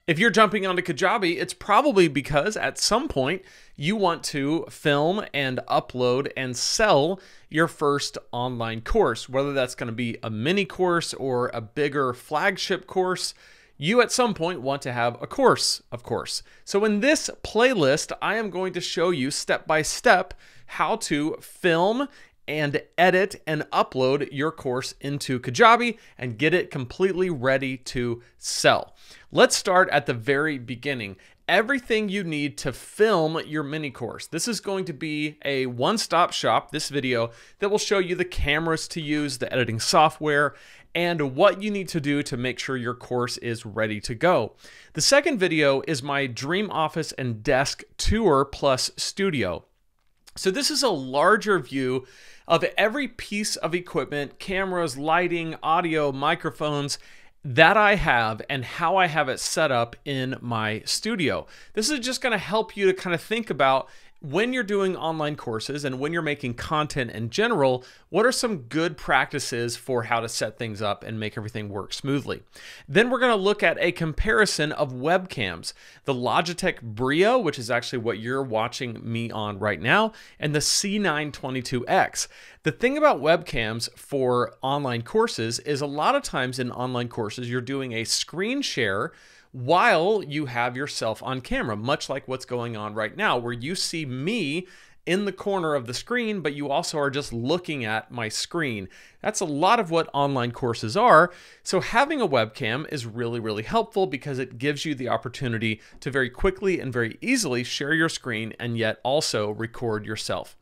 If you're jumping onto Kajabi, it's probably because at some point you want to film and upload and sell your first online course, whether that's going to be a mini course or a bigger flagship course. You at some point want to have a course, of course. So in this playlist, I am going to show you step by step how to film and edit and upload your course into Kajabi and get it completely ready to sell. Let's start at the very beginning. Everything you need to film your mini course. This is going to be a one-stop shop, this video, that will show you the cameras to use, the editing software, and what you need to do to make sure your course is ready to go. The second video is my dream office and desk tour plus studio. So this is a larger view of every piece of equipment, cameras, lighting, audio, microphones that I have and how I have it set up in my studio. This is just going to help you to kind of think about when you're doing online courses and when you're making content in general, what are some good practices for how to set things up and make everything work smoothly? Then we're going to look at a comparison of webcams, the Logitech Brio, which is actually what you're watching me on right now, and the C922X. The thing about webcams for online courses is a lot of times in online courses, you're doing a screen share while you have yourself on camera, much like what's going on right now, where you see me in the corner of the screen, but you also are just looking at my screen. That's a lot of what online courses are. So having a webcam is really, really helpful because it gives you the opportunity to very quickly and very easily share your screen and yet also record yourself.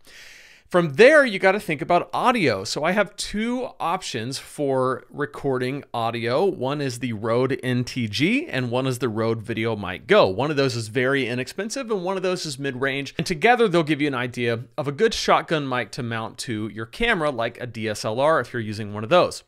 From there, you got to think about audio. So I have two options for recording audio. One is the Rode NTG and one is the Rode Video Mic Go. One of those is very inexpensive and one of those is mid-range. And together they'll give you an idea of a good shotgun mic to mount to your camera, like a DSLR if you're using one of those.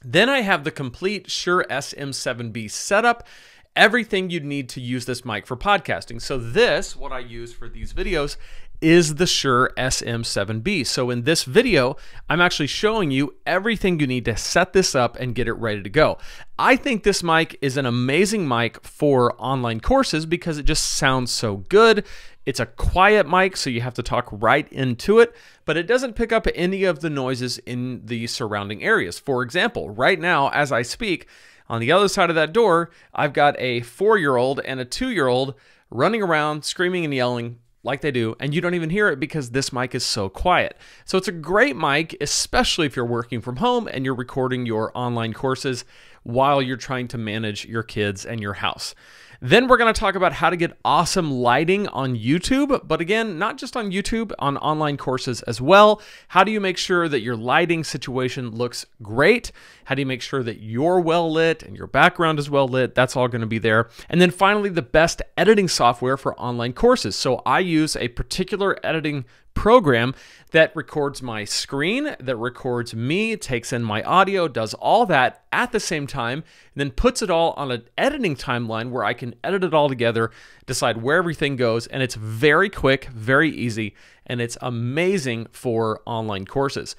Then I have the complete Shure SM7B setup. Everything you'd need to use this mic for podcasting. So this, what I use for these videos, is the Shure SM7B. So in this video, I'm actually showing you everything you need to set this up and get it ready to go. I think this mic is an amazing mic for online courses because it just sounds so good. It's a quiet mic, so you have to talk right into it, but it doesn't pick up any of the noises in the surrounding areas. For example, right now, as I speak, on the other side of that door, I've got a 4-year-old and a 2-year-old running around, screaming and yelling like they do, and you don't even hear it because this mic is so quiet. So it's a great mic, especially if you're working from home and you're recording your online courses while you're trying to manage your kids and your house. Then we're going to talk about how to get awesome lighting on YouTube, but again, not just on YouTube, on online courses as well. How do you make sure that your lighting situation looks great? How do you make sure that you're well lit and your background is well lit? That's all going to be there. And then finally, the best editing software for online courses. So I use a particular editing program that records my screen, that records me, takes in my audio, does all that at the same time, and then puts it all on an editing timeline where I can edit it all together, decide where everything goes, and it's very quick, very easy, and it's amazing for online courses.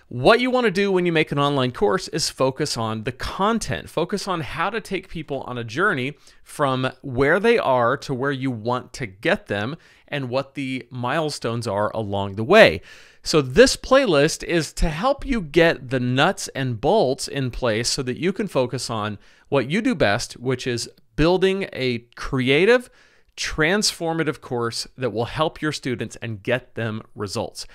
What you want to do when you make an online course is focus on the content. Focus on how to take people on a journey from where they are to where you want to get them and what the milestones are along the way. So this playlist is to help you get the nuts and bolts in place so that you can focus on what you do best, which is building a creative, transformative course that will help your students and get them results.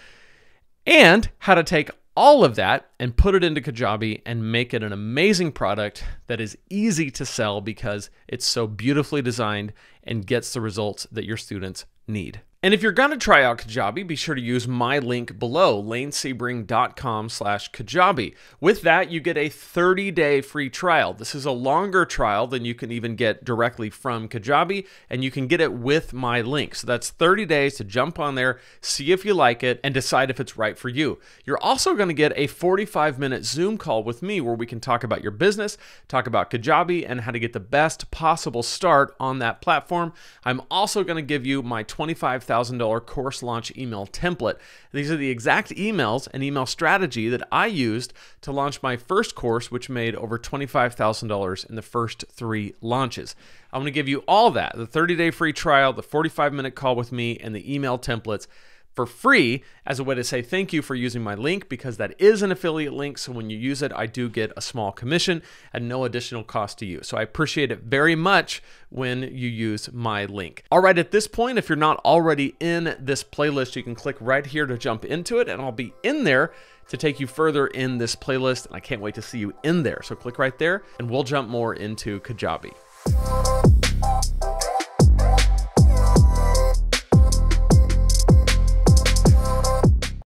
And how to take all of that and put it into Kajabi and make it an amazing product that is easy to sell because it's so beautifully designed and gets the results that your students need. And if you're going to try out Kajabi, be sure to use my link below, lanesebring.com/Kajabi. With that, you get a 30-day free trial. This is a longer trial than you can even get directly from Kajabi, and you can get it with my link. So that's 30 days to jump on there, see if you like it, and decide if it's right for you. You're also going to get a 45-minute Zoom call with me where we can talk about your business, talk about Kajabi, and how to get the best possible start on that platform. I'm also going to give you my 25 $25,000 course launch email template. These are the exact emails and email strategy that I used to launch my first course, which made over $25,000 in the first 3 launches. I'm going to give you all that, the 30-day free trial, the 45-minute call with me, and the email templates for free as a way to say thank you for using my link, because that is an affiliate link. So when you use it, I do get a small commission at no additional cost to you. So I appreciate it very much when you use my link. All right, at this point, if you're not already in this playlist, you can click right here to jump into it, and I'll be in there to take you further in this playlist. And I can't wait to see you in there. So click right there and we'll jump more into Kajabi.